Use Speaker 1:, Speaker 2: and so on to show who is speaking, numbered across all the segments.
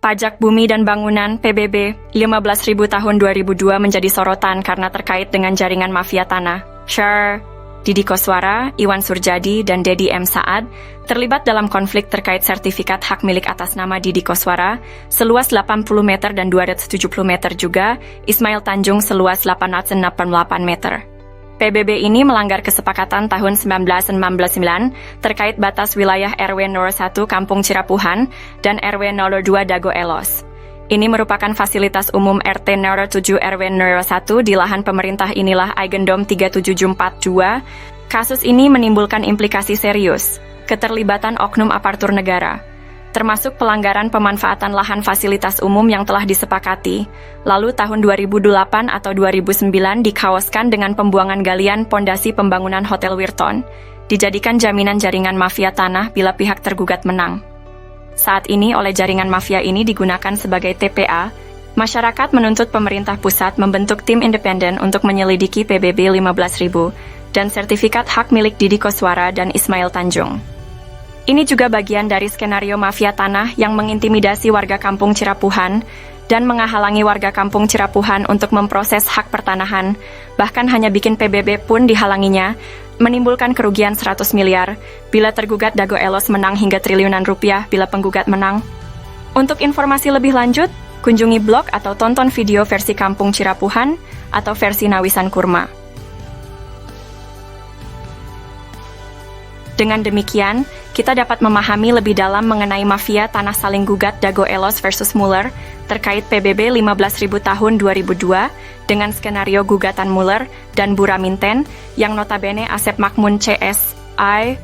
Speaker 1: Pajak Bumi dan Bangunan (PBB) 15.000 tahun 2002 menjadi sorotan karena terkait dengan jaringan mafia tanah. Syar, Didi Koswara, Iwan Surjadi, dan Dedi M. Saad terlibat dalam konflik terkait sertifikat hak milik atas nama Didi Koswara seluas 80 meter dan 270 meter juga Ismail Tanjung seluas 888 meter. PBB ini melanggar kesepakatan tahun 1999 terkait batas wilayah RW 01 Kampung Cirapuhan dan RW 02 Dago Elos. Ini merupakan fasilitas umum RT 07 RW 01 di lahan pemerintah inilah Eigendom 37742. Kasus ini menimbulkan implikasi serius, keterlibatan oknum aparatur negara, termasuk pelanggaran pemanfaatan lahan fasilitas umum yang telah disepakati. Lalu tahun 2008 atau 2009 dikaoskan dengan pembuangan galian pondasi pembangunan Hotel Wirton, dijadikan jaminan jaringan mafia tanah bila pihak tergugat menang. Saat ini oleh jaringan mafia ini digunakan sebagai TPA, masyarakat menuntut pemerintah pusat membentuk tim independen untuk menyelidiki PBB 15.000 dan sertifikat hak milik Didi Koswara dan Ismail Tanjung. Ini juga bagian dari skenario mafia tanah yang mengintimidasi warga kampung Cirapuhan dan menghalangi warga kampung Cirapuhan untuk memproses hak pertanahan, bahkan hanya bikin PBB pun dihalanginya, menimbulkan kerugian 100 miliar bila tergugat Dago Elos menang hingga triliunan rupiah bila penggugat menang. Untuk informasi lebih lanjut, kunjungi blog atau tonton video versi Kampung Cirapuhan atau versi Nawisan Kurma. Dengan demikian, kita dapat memahami lebih dalam mengenai mafia tanah saling gugat Dago Elos versus Muller terkait PBB 15.000 tahun 2002 dengan skenario gugatan Muller dan Buraminten yang notabene Asep Makmun CSI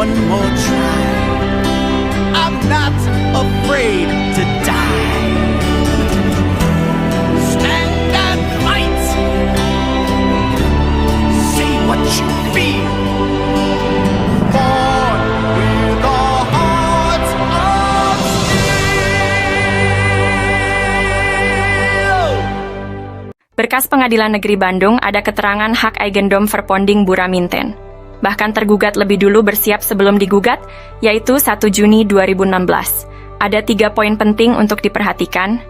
Speaker 2: one more try. I'm not afraid to die. Stand and fight. Say what you feel. Born with a heart of steel.
Speaker 1: Berkas Pengadilan Negeri Bandung ada keterangan hak Eigendom Verponding Buraminten. Bahkan tergugat lebih dulu bersiap sebelum digugat, yaitu 1 Juni 2016. Ada 3 poin penting untuk diperhatikan.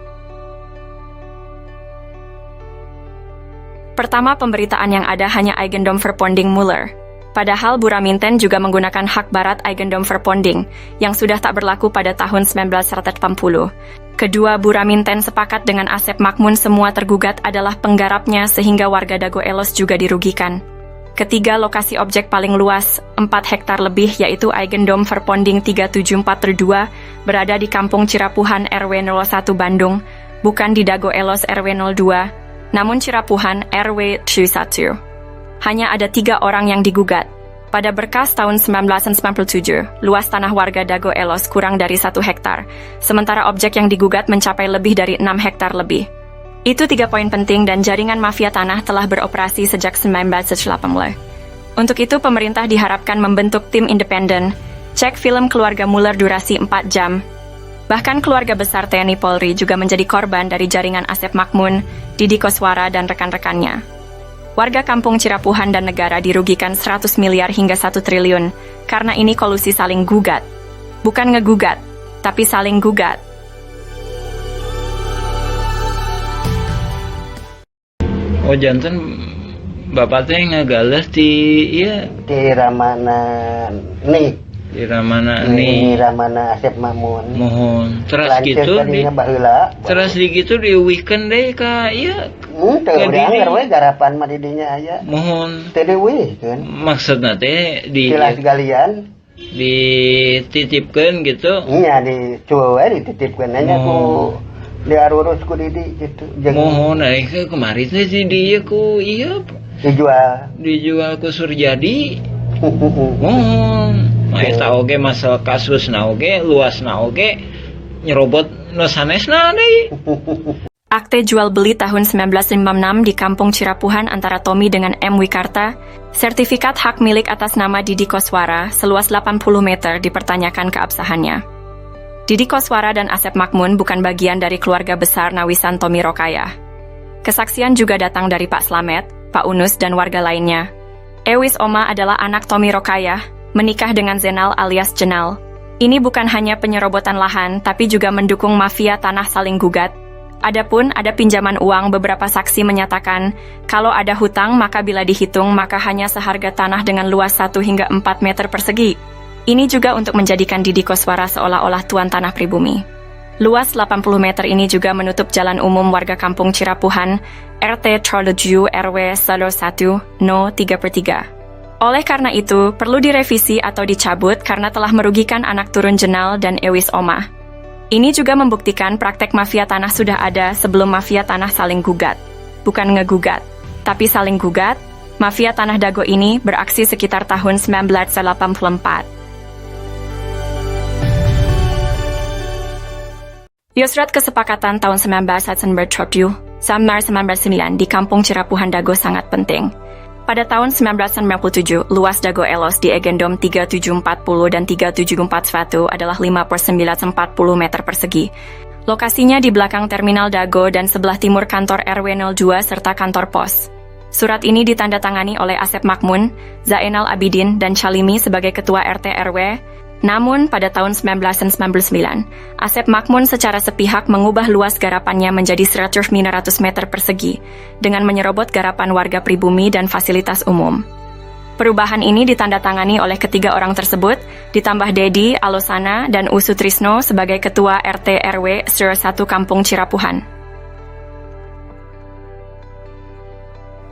Speaker 1: Pertama, pemberitaan yang ada hanya Eigendom Verponding Muller. Padahal Buraminten juga menggunakan hak barat Eigendom Verponding, yang sudah tak berlaku pada tahun 1980. Kedua, Buraminten sepakat dengan Asep Makmun semua tergugat adalah penggarapnya sehingga warga Dago Elos juga dirugikan. Ketiga, lokasi objek paling luas, 4 hektar lebih, yaitu Eigendom Verponding 37432, berada di Kampung Cirapuhan RW 01 Bandung, bukan di Dago Elos RW 02, namun Cirapuhan RW 31. Hanya ada 3 orang yang digugat. Pada berkas tahun 1997, luas tanah warga Dago Elos kurang dari 1 hektar, sementara objek yang digugat mencapai lebih dari 6 hektar lebih. Itu 3 poin penting dan jaringan mafia tanah telah beroperasi sejak 1980. Untuk itu pemerintah diharapkan membentuk tim independen Cek film keluarga Muller durasi 4 jam. Bahkan keluarga besar TNI Polri juga menjadi korban dari jaringan Asep Makmun, Didi Koswara, dan rekan-rekannya. Warga kampung Cirapuhan dan negara dirugikan 100 miliar hingga 1 triliun, karena ini kolusi saling gugat. Bukan ngegugat, tapi saling gugat.
Speaker 3: Oh janten bapak teh ngagales di
Speaker 4: di Ramana nih
Speaker 3: di Ramana
Speaker 4: di
Speaker 3: nih
Speaker 4: Ramana Asep Makmun
Speaker 3: mohon terus
Speaker 4: lanceuk
Speaker 3: gitu
Speaker 4: tadinya baheula
Speaker 3: terus di gitu di weekend deh ka iya
Speaker 4: teu
Speaker 3: Ka
Speaker 4: udah
Speaker 3: didi.
Speaker 4: anggar we garapan mah di dinya aya
Speaker 3: mohon
Speaker 4: teu dieuwihkeun
Speaker 3: maksudna teh di
Speaker 4: jelas galian
Speaker 3: dititipkeun gitu
Speaker 4: nya di cueu we dititipkeun nya ku diarurus ku Didi gitu
Speaker 3: mohon ke kemarin teh di dia ku iya dijual ku Surjadi mohon eta oge masalah kasusna oge luasna oge nyerobot nu sanesna deui.
Speaker 1: Akte jual beli tahun 1956 di kampung Cirapuhan antara Tommy dengan M. Wikarta, sertifikat hak milik atas nama Didi Koswara seluas 80 meter dipertanyakan keabsahannya. Didi Koswara dan Asep Makmun bukan bagian dari keluarga besar Nawisan Tommy Rokayah. Kesaksian juga datang dari Pak Slamet, Pak Unus, dan warga lainnya. Ewis Oma adalah anak Tommy Rokayah, menikah dengan Zenal alias Jenal. Ini bukan hanya penyerobotan lahan, tapi juga mendukung mafia tanah saling gugat. Adapun ada pinjaman uang, beberapa saksi menyatakan, kalau ada hutang maka bila dihitung maka hanya seharga tanah dengan luas 1 hingga 4 meter persegi. Ini juga untuk menjadikan Didi Koswara seolah-olah tuan tanah pribumi. Luas 80 meter ini juga menutup jalan umum warga kampung Cirapuhan, RT 37 RW 01 No 3/3. Oleh karena itu, perlu direvisi atau dicabut karena telah merugikan anak turun Jenal dan Ewis Oma. Ini juga membuktikan praktek mafia tanah sudah ada sebelum mafia tanah saling gugat. Bukan ngegugat, tapi saling gugat. Mafia tanah Dago ini beraksi sekitar tahun 1984. Yusrat Kesepakatan tahun 1937 sampai 1999 di kampung Cirapuhan Dago sangat penting. Pada tahun 1997, luas Dago Elos di Egendom 3740 dan 3741 adalah 5/940 meter persegi. Lokasinya di belakang Terminal Dago dan sebelah timur kantor RW 02 serta kantor pos. Surat ini ditandatangani oleh Asep Makmun, Zainal Abidin, dan Chalimi sebagai ketua RT RW. Namun, pada tahun 1999, Asep Makmun secara sepihak mengubah luas garapannya menjadi 100 meter persegi, dengan menyerobot garapan warga pribumi dan fasilitas umum. Perubahan ini ditandatangani oleh ketiga orang tersebut, ditambah Dedi, Alosana, dan Usu Trisno sebagai ketua RT RW 01 Kampung Cirapuhan.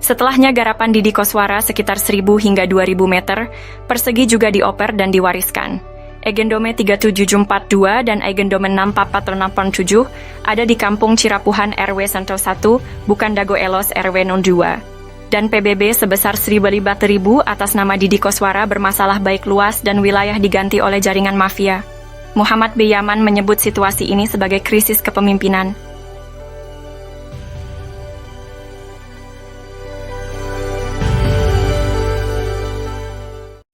Speaker 1: Setelahnya garapan Didi Koswara sekitar 1.000 hingga 2.000 meter persegi juga dioper dan diwariskan. Egendome 3742 dan Egendome 64467 ada di Kampung Cirapuhan RW 101, bukan Dago Elos RW 02. Dan PBB sebesar 1.500.000 atas nama Didi Koswara bermasalah baik luas dan wilayah diganti oleh jaringan mafia. Muhammad B. Yaman menyebut situasi ini sebagai krisis kepemimpinan.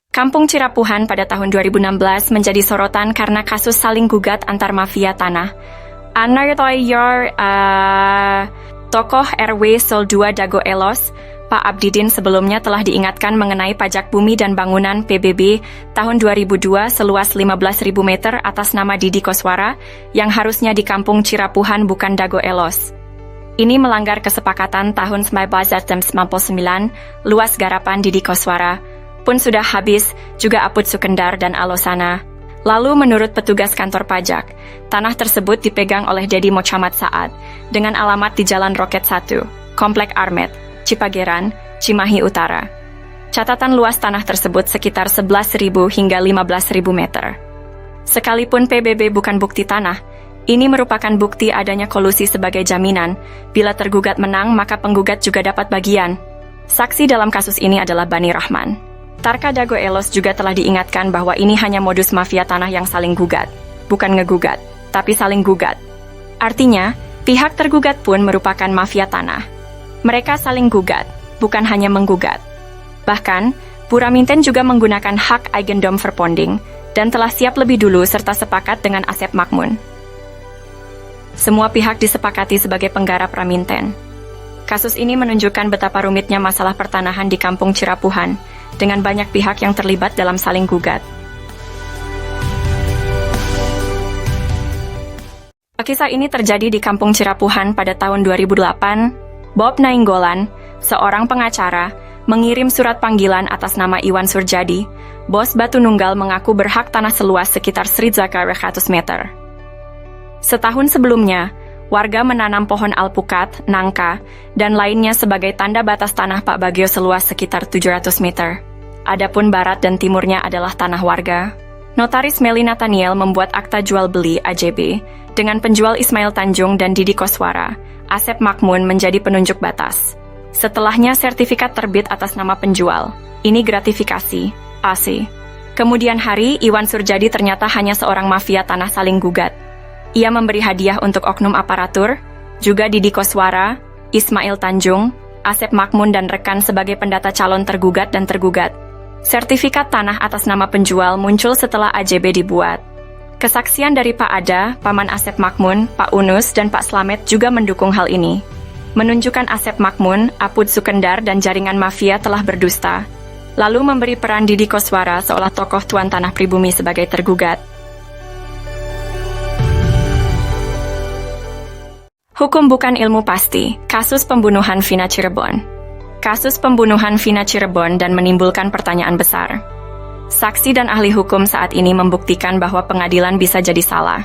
Speaker 1: Kampung Cirapuhan pada tahun 2016 menjadi sorotan karena kasus saling gugat antar mafia tanah. Tokoh RW 02 Dago Elos, Pak Abdidin sebelumnya telah diingatkan mengenai pajak bumi dan bangunan PBB tahun 2002 seluas 15.000 meter atas nama Didi Koswara yang harusnya di Kampung Cirapuhan bukan Dago Elos. Ini melanggar kesepakatan tahun 1999 luas garapan Didi Koswara pun sudah habis, juga Aput Sukendar dan Alosana. Lalu menurut petugas kantor pajak, tanah tersebut dipegang oleh Dedi Mochamat Saad dengan alamat di Jalan Roket 1, Komplek Armet, Cipageran, Cimahi Utara. Catatan luas tanah tersebut sekitar 11.000 hingga 15.000 meter. Sekalipun PBB bukan bukti tanah, ini merupakan bukti adanya kolusi sebagai jaminan. Bila tergugat menang, maka penggugat juga dapat bagian. Saksi dalam kasus ini adalah Bani Rahman. Tarka Dago Elos juga telah diingatkan bahwa ini hanya modus mafia tanah yang saling gugat. Bukan ngegugat, tapi saling gugat. Artinya, pihak tergugat pun merupakan mafia tanah. Mereka saling gugat, bukan hanya menggugat. Bahkan, Puraminten juga menggunakan hak Eigendom Verponding, dan telah siap lebih dulu serta sepakat dengan Asep Makmun. Semua pihak disepakati sebagai penggarap Raminten. Kasus ini menunjukkan betapa rumitnya masalah pertanahan di Kampung Cirapuhan, dengan banyak pihak yang terlibat dalam saling gugat. Kisah ini terjadi di Kampung Cirapuhan pada tahun 2008. Bob Nainggolan, seorang pengacara, mengirim surat panggilan atas nama Iwan Surjadi, bos Batu Nunggal mengaku berhak tanah seluas sekitar 100 meter. Setahun sebelumnya, warga menanam pohon alpukat, nangka, dan lainnya sebagai tanda batas tanah Pak Bagio seluas sekitar 700 meter. Adapun barat dan timurnya adalah tanah warga. Notaris Meli Nathaniel membuat akta jual beli AJB dengan penjual Ismail Tanjung dan Didi Koswara. Asep Makmun menjadi penunjuk batas. Setelahnya sertifikat terbit atas nama penjual. Ini gratifikasi, AC. Kemudian hari, Iwan Surjadi ternyata hanya seorang mafia tanah saling gugat. Ia memberi hadiah untuk oknum aparatur, juga Didi Koswara, Ismail Tanjung, Asep Makmun dan rekan sebagai pendata calon tergugat dan tergugat. Sertifikat tanah atas nama penjual muncul setelah AJB dibuat. Kesaksian dari Pak Ada, Paman Asep Makmun, Pak Unus, dan Pak Slamet juga mendukung hal ini. Menunjukkan Asep Makmun, Apud Sukendar, dan jaringan mafia telah berdusta. Lalu memberi peran Didi Koswara seolah tokoh tuan tanah pribumi sebagai tergugat. Hukum bukan ilmu pasti. Kasus pembunuhan Vina Cirebon. Kasus pembunuhan Vina Cirebon dan menimbulkan pertanyaan besar. Saksi dan ahli hukum saat ini membuktikan bahwa pengadilan bisa jadi salah.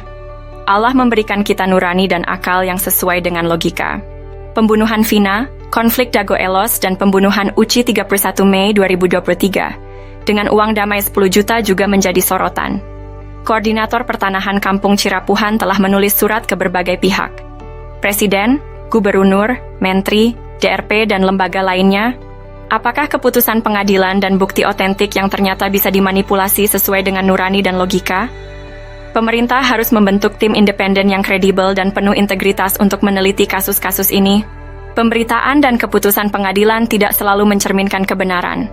Speaker 1: Allah memberikan kita nurani dan akal yang sesuai dengan logika. Pembunuhan Vina, konflik Dago Elos, dan pembunuhan Uci 31 Mei 2023. Dengan uang damai 10 juta juga menjadi sorotan. Koordinator Pertanahan Kampung Cirapuhan telah menulis surat ke berbagai pihak. Presiden, Gubernur, Menteri, DRP, dan lembaga lainnya. Apakah keputusan pengadilan dan bukti otentik yang ternyata bisa dimanipulasi sesuai dengan nurani dan logika? Pemerintah harus membentuk tim independen yang kredibel dan penuh integritas untuk meneliti kasus-kasus ini. Pemberitaan dan keputusan pengadilan tidak selalu mencerminkan kebenaran.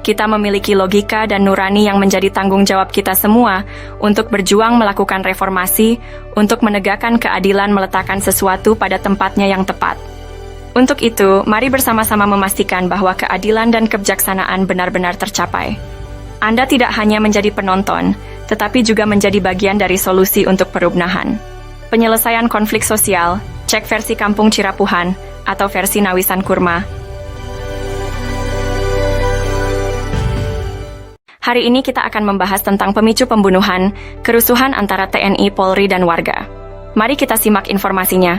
Speaker 1: Kita memiliki logika dan nurani yang menjadi tanggung jawab kita semua untuk berjuang melakukan reformasi, untuk menegakkan keadilan meletakkan sesuatu pada tempatnya yang tepat. Untuk itu, mari bersama-sama memastikan bahwa keadilan dan kebijaksanaan benar-benar tercapai. Anda tidak hanya menjadi penonton, tetapi juga menjadi bagian dari solusi untuk perubahan. Penyelesaian konflik sosial, cek versi Kampung Cirapuhan, atau versi Nawisan Kurma. Hari ini kita akan membahas tentang pemicu pembunuhan, kerusuhan antara TNI, Polri, dan warga. Mari kita simak informasinya.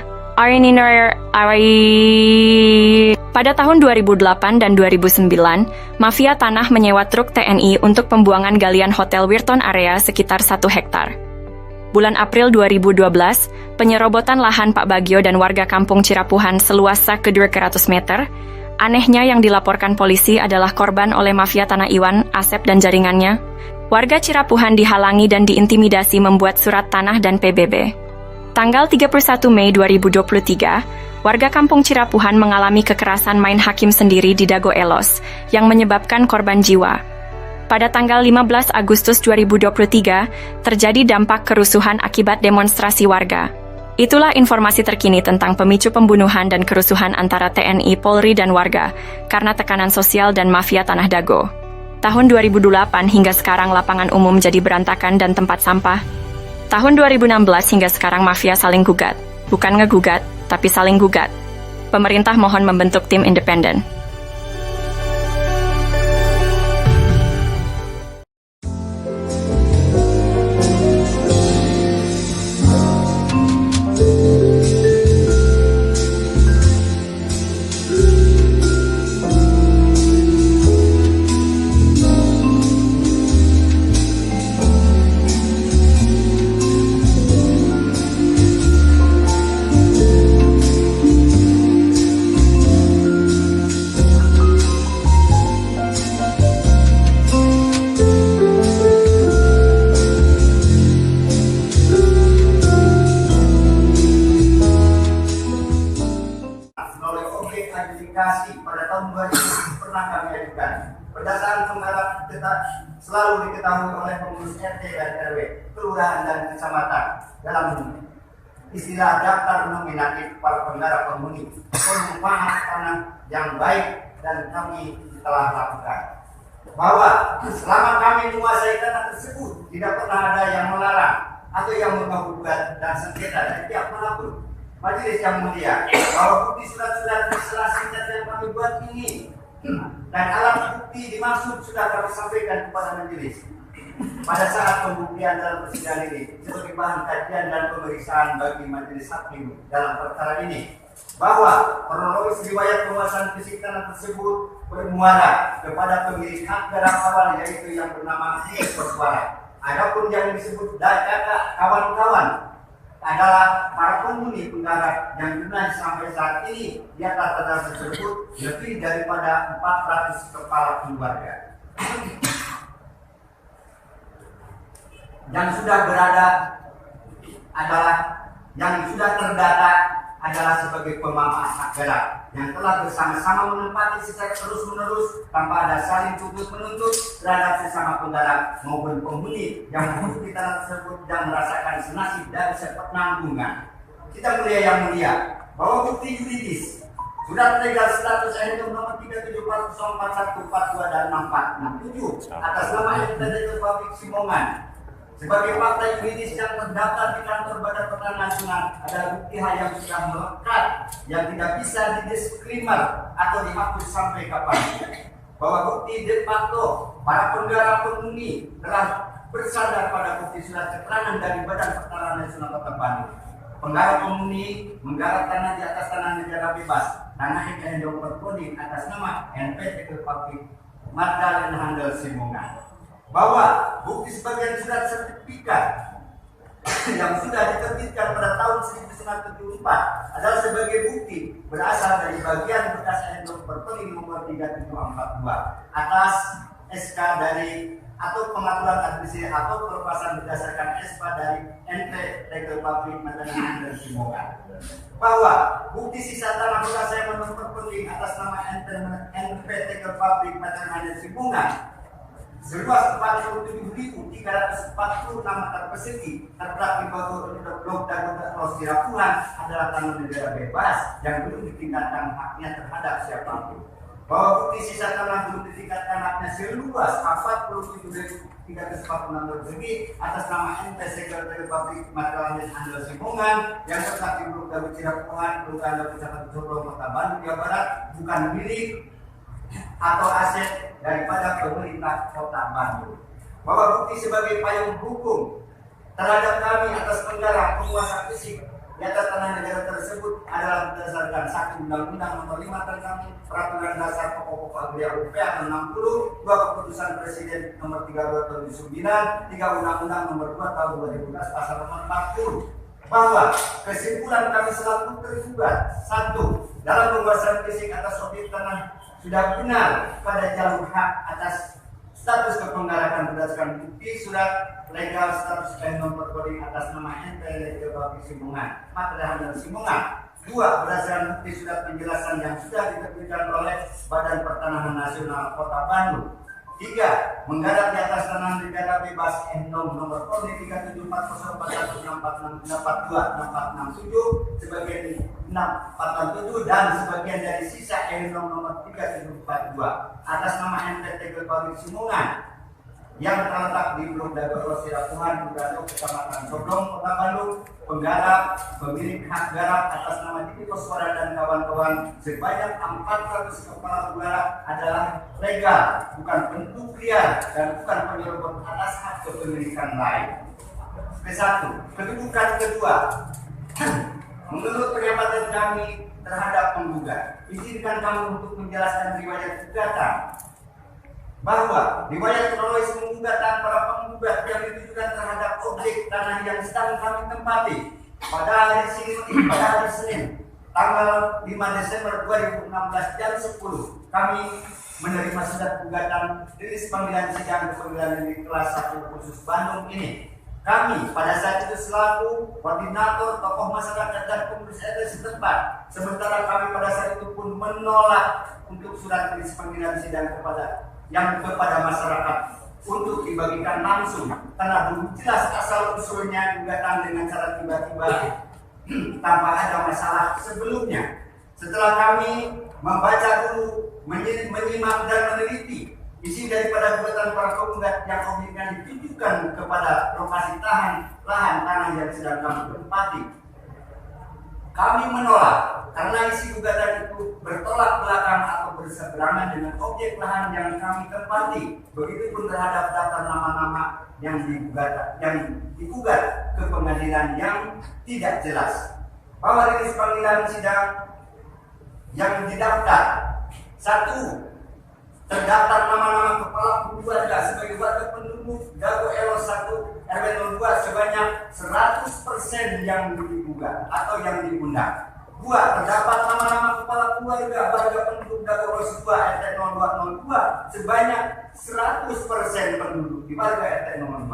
Speaker 1: Pada tahun 2008 dan 2009, mafia tanah menyewa truk TNI untuk pembuangan galian Hotel Wirton area sekitar 1 hektar. Bulan April 2012, penyerobotan lahan Pak Bagio dan warga Kampung Cirapuhan seluas 200 meter. Anehnya yang dilaporkan polisi adalah korban oleh mafia tanah Iwan, Asep, dan jaringannya. Warga Cirapuhan dihalangi dan diintimidasi membuat surat tanah dan PBB. Tanggal 31 Mei 2023, warga Kampung Cirapuhan mengalami kekerasan main hakim sendiri di Dago Elos, yang menyebabkan korban jiwa. Pada tanggal 15 Agustus 2023, terjadi dampak kerusuhan akibat demonstrasi warga. Itulah informasi terkini tentang pemicu pembunuhan dan kerusuhan antara TNI, Polri, dan warga, karena tekanan sosial dan mafia tanah Dago. Tahun 2008 hingga sekarang lapangan umum jadi berantakan dan tempat sampah. Tahun 2016 hingga sekarang mafia saling gugat. Bukan ngegugat, tapi saling gugat. Pemerintah mohon membentuk tim independen.
Speaker 4: Klarifikasi pada tahun 2000 pernah kami ajukan berdasarkan penggarap selalu diketahui oleh pengurus RT dan RW, kelurahan dan kecamatan dalam istilah daftar nominatif para penggarap penghuni perumahan tanah yang baik, dan kami telah lakukan bahwa selama kami menguasai tanah tersebut tidak pernah ada yang melarang atau yang menggugat dan sengketa dari pihak manapun. Majelis yang mulia, bahwa bukti surat-surat berserah singkat yang kami buat ini dan alat bukti dimaksud sudah kami sampaikan kepada majelis pada saat pembuktian dalam persidangan ini sebagai bahan kajian dan pemeriksaan bagi majelis hakim dalam perkara ini, bahwa kronologis riwayat penguasaan fisik tanah tersebut bermuara kepada pemilik hak garap awal, yaitu yang bernama Koswara. Adapun yang disebut kakak kawan-kawan adalah para penghuni penggarap yang jumlahnya sampai saat ini di atas tanah tersebut lebih daripada 400 kepala keluarga yang sudah berada adalah yang sudah terdata adalah sebagai pemamah hak garap yang telah bersama-sama menempati secara terus-menerus tanpa ada saling tuntut-menuntut terhadap sesama penggarap maupun penghuni yang hidup di tanah tersebut dan merasakan senasib dari sepenanggungan. Kita mulia yang mulia, bahwa bukti yuridis surat legal status NU nomor 37404142 dan 6467 atas nama Entitas Publik Simongan sebagai fakta yuridis yang terdaftar di kantor Badan Pertanahan Nasional adalah bukti hal yang sudah melekat yang tidak bisa didiskrimer atau dihapus sampai kapan. Bahwa bukti de facto para penggarap penghuni telah bersandar pada bukti surat keterangan dari Badan Pertanahan Nasional Kota Bandung. Penggarap penghuni menggarap tanah di atas tanah negara bebas, tanah yang berkoordinat atas nama NPT Publik Magdalena Handel Simongan. Bahwa bukti sebagian surat sertifikat yang sudah diterbitkan pada tahun 1974 adalah sebagai bukti berasal dari bagian bekas nomor perling nomor 3742 atas SK dari atau pengaturan administrasi atau pelepasan berdasarkan SK dari NP Legal Public Magdalena dan Simongan. Bahwa bukti sisa tanah bekas yang nomor perling atas nama NP Legal Public Magdalena dan Simongan seluas 47.346 meter persegi terdapat di bawah blok dan Rossi Rapuhan adalah tanah negara bebas yang belum ditingkatkan haknya terhadap siapapun. Bahwa bukti sisa tanah belum ditingkatkan haknya seluas 47.346 meter persegi atas nama NP Sekretariat Publik Magdalena Handel Simongan yang terdapat di blok dan Rossi Rapuhan, Kelurahan dan Kecamatan Sorong, Kota Bandung, Jawa Barat bukan milik atau aset daripada pemerintah Kota Bandung. Bahwa bukti sebagai payung hukum terhadap kami atas penggarap penguasa fisik di atas tanah negara tersebut adalah berdasarkan 1 Undang-Undang Nomor 5 tentang Peraturan Dasar Pokok-Pokok Agraria UPA 60, 2 Keputusan Presiden Nomor 32 Tahun 2009, 3 Undang-Undang Nomor 2 Tahun 2012 Pasal Nomor 40. Bahwa kesimpulan kami selaku tergugat 1. Dalam penguasaan fisik atas objek tanah sudah benar pada jalur hak atas status kepenggarakan berdasarkan bukti surat legal status nomor coding atas nama NP Legal Publik Simongan, Magdalena dan Simongan. 2. Berdasarkan bukti surat penjelasan yang sudah diterbitkan oleh Badan Pertanahan Nasional Kota Bandung. 3. Menggarap di atas tanah negara bebas nomor coding 37404164626467 sebagian 647 dan sebagian dari sisa nomor 3742 atas nama NPT Publik Simongan yang terletak di Blok Dago Rossi Rapuhan, Kecamatan Soblong, Kota Bandung. Penggarap pemilik hak garap atas nama Didi Koswara dan kawan-kawan sebanyak 400 kepala keluarga adalah legal, bukan bentuk liar dan bukan penyerobot atas hak kepemilikan lain. Ke-1. Kedudukan kedua. Menurut pengamatan kami terhadap penggugat, izinkan kami untuk menjelaskan riwayat gugatan bahwa riwayat kronologis penggugatan para penggugat yang ditujukan terhadap objek tanah yang sedang kami tempati pada hari Senin tanggal 5 Desember 2016 jam 10 kami menerima surat gugatan rilis panggilan sidang pengadilan negeri kelas 1 khusus Bandung ini. Kami pada saat itu selaku koordinator tokoh masyarakat dan pengurus RT setempat, sementara kami pada saat itu pun menolak untuk surat rilis panggilan sidang kepada masyarakat untuk dibagikan langsung karena belum jelas asal usulnya gugatan dengan cara tiba-tiba tanpa ada masalah sebelumnya. Setelah kami membaca dulu, menyimak dan meneliti isi daripada gugatan para penggugat yang objeknya ditujukan kepada lokasi lahan tanah yang sedang kami tempati, kami menolak karena isi gugatan itu bertolak belakang atau berseberangan dengan objek lahan yang kami tempati. Begitupun terhadap daftar nama-nama yang digugat ke pengadilan yang tidak jelas. Bahwa rilis panggilan sidang yang didaftar, 1. Terdaftar nama-nama kepala keluarga sebagai warga penduduk Dago Elo 1 RW 02 sebanyak 100% yang digugat atau yang diundang. 2. Terdapat nama-nama kepala keluarga warga penduduk Dago Elo 2 RT 0202 sebanyak 100% penduduk di warga RT 02.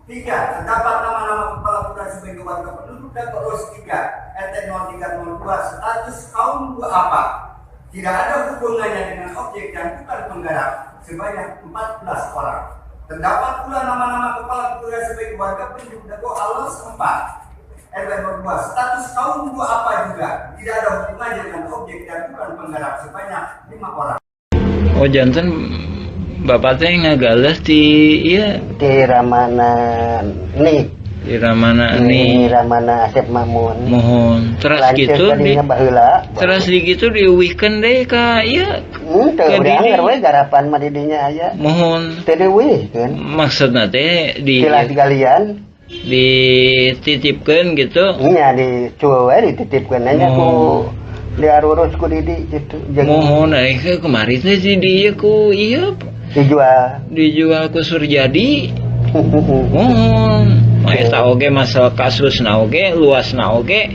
Speaker 4: 3. Terdapat nama-nama kepala keluarga sebagai warga penduduk Dago Elo 3 RT 0302 status kaum duafa. Tidak ada hubungannya dengan objek dan bukan penggarap sebanyak 14 orang. Terdapat pula nama-nama kepala keluarga sebagai warga penduduk Dago Alos 4 RW 02 status kaum duafa juga. Tidak ada hubungannya dengan objek dan bukan penggarap sebanyak 5 orang.
Speaker 3: Oh jantan bapak teh ngagalas di iya
Speaker 5: di Ramana nih
Speaker 3: di Ramana
Speaker 5: di
Speaker 3: ini
Speaker 5: Ramana Asep Mamun
Speaker 3: mohon terus gitu di
Speaker 5: baheula
Speaker 3: terus di gitu di weekend deh ka iya
Speaker 5: teu urang we garapan mah di dinya aya
Speaker 3: mohon
Speaker 5: teu deueuhkeun
Speaker 3: maksudna teh di
Speaker 5: tilas digalian
Speaker 3: dititipkeun gitu
Speaker 5: nya di cueu we dititipkeun nya ku diarurus ku Didi gitu
Speaker 3: mohon kemarin teh si dia ku iya dijual ku Surjadi mohon eta oge masalah kasus na oge luas na oge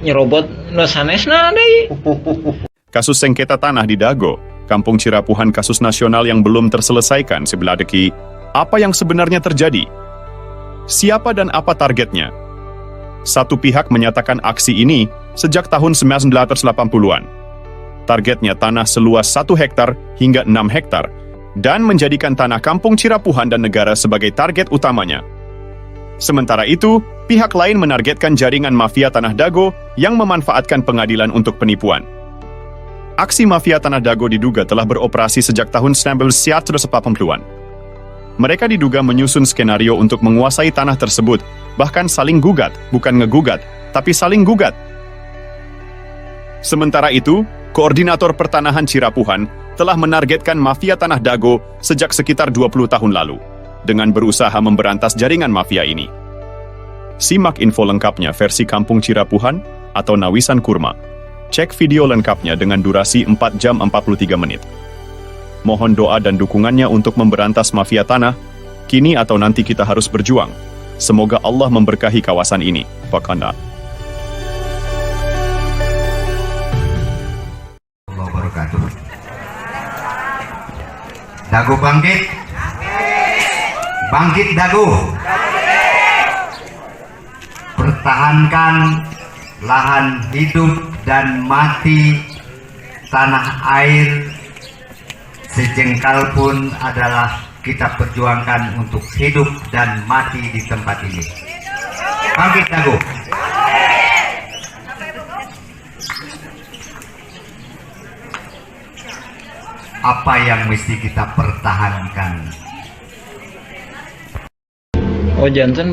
Speaker 3: nyerobot nu sanesna deui.
Speaker 6: Kasus sengketa tanah di Dago, Kampung Cirapuhan, kasus nasional yang belum terselesaikan sebelah deki. Apa yang sebenarnya terjadi? Siapa dan apa targetnya? Satu pihak menyatakan aksi ini sejak tahun 1980-an. Targetnya tanah seluas 1 hektar hingga 6 hektar dan menjadikan tanah Kampung Cirapuhan dan negara sebagai target utamanya. Sementara itu, pihak lain menargetkan jaringan mafia tanah Dago yang memanfaatkan pengadilan untuk penipuan. Aksi mafia tanah Dago diduga telah beroperasi sejak tahun 1980-an. Mereka diduga menyusun skenario untuk menguasai tanah tersebut, bahkan saling gugat, bukan ngegugat, tapi saling gugat. Sementara itu, Koordinator Pertanahan Cirapuhan telah menargetkan mafia tanah Dago sejak sekitar 20 tahun lalu, dengan berusaha memberantas jaringan mafia ini. Simak info lengkapnya versi Kampung Cirapuhan atau Nawisan Kurma. Cek video lengkapnya dengan durasi 4 jam 43 menit. Mohon doa dan dukungannya untuk memberantas mafia tanah, kini atau nanti kita harus berjuang. Semoga Allah memberkahi kawasan ini. Fakana.
Speaker 4: Dago bangkit. Bangkit Dago. Pertahankan lahan hidup dan mati tanah air sejengkal pun adalah kita perjuangkan untuk hidup dan mati di tempat ini. Bangkit Dago. Apa yang mesti kita pertahankan?
Speaker 3: Oh jantan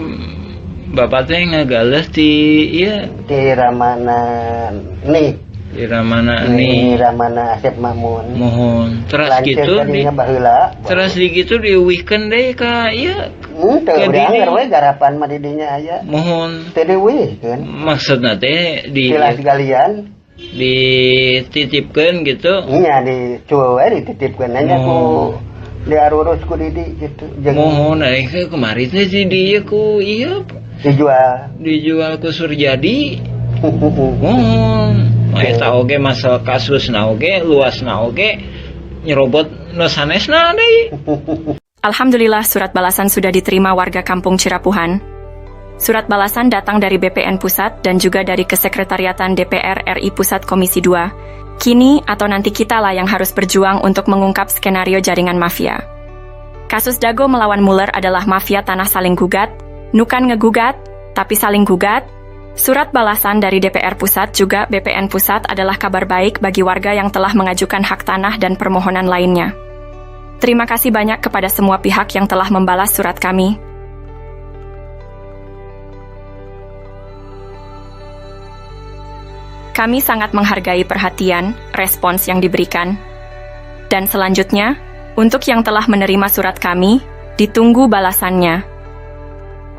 Speaker 3: bapak teh ngagalas di iya
Speaker 5: di Ramana nih
Speaker 3: di Ramana
Speaker 5: di Ramana Asep Mamun
Speaker 3: mohon terus gitu di
Speaker 5: baheula
Speaker 3: terus di gitu di weekend deh ka iya
Speaker 5: teu urang we garapan mah di dinya aya
Speaker 3: mohon
Speaker 5: teu deueuhkeun
Speaker 3: maksudna teh di
Speaker 5: tilas digalian
Speaker 3: dititipkeun gitu
Speaker 5: nya di cueu we dititipkeun nya ku diarurus ku Didi gitu
Speaker 3: mohon kemarin teh si dia ku iya dijual ku Surjadi mohon eta oge masalah kasus na oge luas na oge nyerobot nu sanesna deui.
Speaker 1: Alhamdulillah surat balasan sudah diterima warga Kampung Cirapuhan. Surat balasan datang dari BPN Pusat dan juga dari Kesekretariatan DPR RI Pusat Komisi 2. Kini atau nanti kitalah yang harus berjuang untuk mengungkap skenario jaringan mafia. Kasus Dago melawan Muller adalah mafia tanah saling gugat, nukan ngegugat, tapi saling gugat. Surat balasan dari DPR Pusat juga BPN Pusat adalah kabar baik bagi warga yang telah mengajukan hak tanah dan permohonan lainnya. Terima kasih banyak kepada semua pihak yang telah membalas surat kami. Kami sangat menghargai perhatian, respons yang diberikan. Dan selanjutnya, untuk yang telah menerima surat kami, ditunggu balasannya.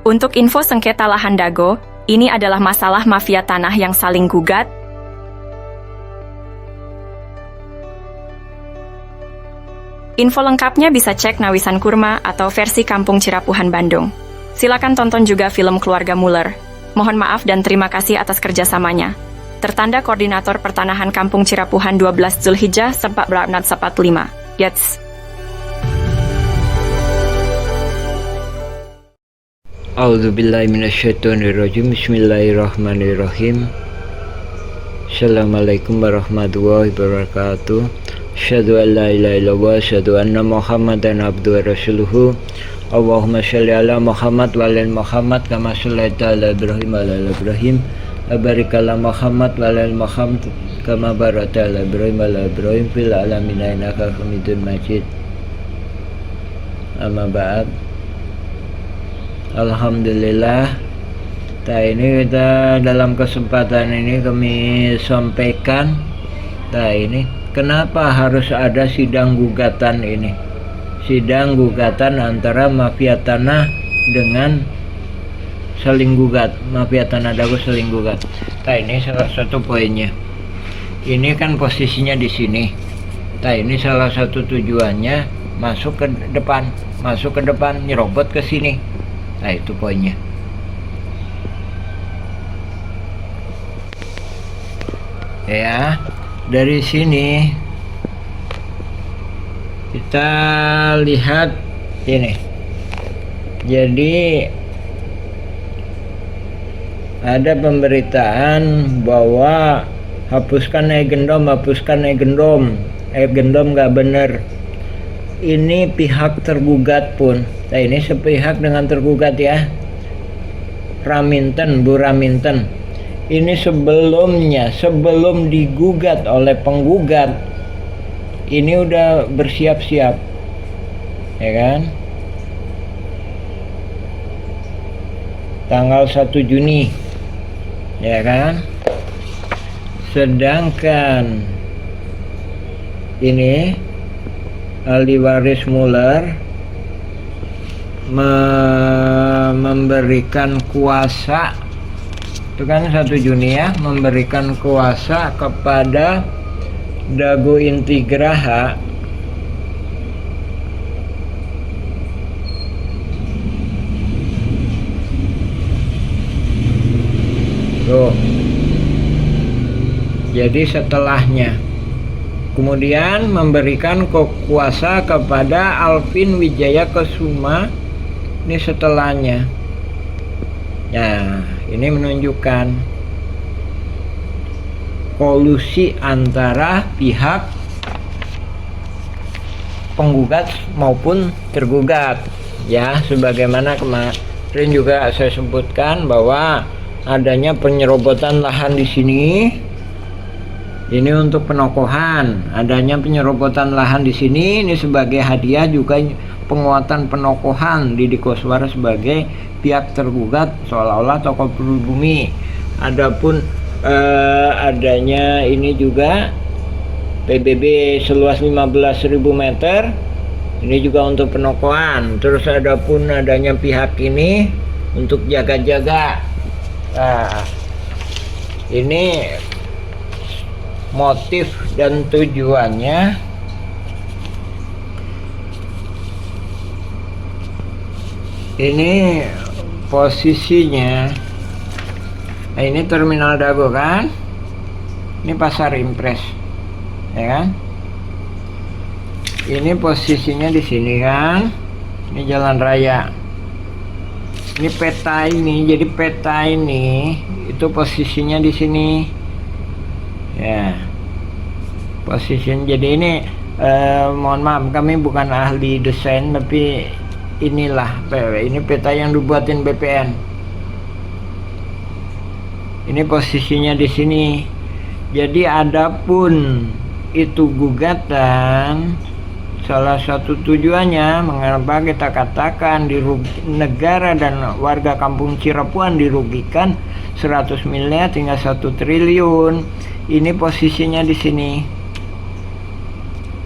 Speaker 1: Untuk info sengketa lahan Dago, ini adalah masalah mafia tanah yang saling gugat. Info lengkapnya bisa cek Nawisan Kurma atau versi Kampung Cirapuhan Bandung. Silakan tonton juga film Keluarga Muller. Mohon maaf dan terima kasih atas kerjasamanya. Tertanda Koordinator Pertanahan Kampung Cirapuhan 12 Zulhijjah 1445. Yats.
Speaker 3: A'udzubillahi minasyaitonirrajim. Bismillahirrahmanirrahim. Assalamualaikum warahmatullahi wabarakatuh. Asyhadu an la ilaha illallah, asyhadu anna Muhammadan abduhu wa rasuluhu. Allahumma shalli ala Muhammad wa ala Muhammad kama shallaita ala Ibrahim wa ala Ibrahim. Barik ala Muhammad wa ala Muhammad kama barakta ala Ibrahim wa ala Ibrahim fil alamin innaka Hamidum Majid. Amma ba'd. Alhamdulillah, ini kita dalam kesempatan ini kami sampaikan, ini kenapa harus ada sidang gugatan ini, sidang gugatan antara mafia tanah dengan saling gugat, mafia tanah Dago saling gugat. Ini salah satu poinnya. Ini kan posisinya di sini. Ini salah satu tujuannya masuk ke depan, nyerobot ke sini. Itu poinnya. Ya, dari sini kita lihat ini. Jadi ada pemberitaan bahwa hapuskan gendom nggak bener. Ini pihak tergugat pun. Ini sepihak dengan tergugat ya. Bu Raminten. Ini sebelum digugat oleh penggugat, ini udah bersiap-siap. Ya kan? Tanggal 1 Juni. Ya kan? Sedangkan ini ahli waris Muller memberikan kuasa, itu kan 1 Juni ya, memberikan kuasa kepada Dago Intigraha tuh. Jadi setelahnya kemudian memberikan kuasa kepada Alvin Wijaya Kesuma. Ini setelahnya. Nah, ini menunjukkan kolusi antara pihak penggugat maupun tergugat. Ya, sebagaimana kemarin juga saya sebutkan bahwa adanya penyerobotan lahan di sini. Ini untuk penokohan, adanya penyerobotan lahan di sini. Ini sebagai hadiah juga penguatan penokohan Didi Koswara sebagai pihak tergugat seolah-olah tokoh pribumi. Adapun adanya ini juga PBB seluas 15.000 meter. Ini juga untuk penokohan. Terus adapun adanya pihak ini untuk jaga-jaga. Nah, ini motif dan tujuannya ini posisinya. Nah, ini terminal Dago kan, ini pasar Impres ya kan, ini posisinya di sini kan, ini jalan raya, ini peta ini. Jadi peta ini itu posisinya di sini ya, posisinya. Jadi ini
Speaker 7: Mohon maaf, kami bukan ahli desain, tapi inilah ini peta yang dibuatin BPN. Ini posisinya di sini. Jadi adapun itu gugatan, salah satu tujuannya mengapa kita katakan negara dan warga kampung Cirapuan dirugikan 100 miliar hingga 1 triliun. Ini posisinya di sini.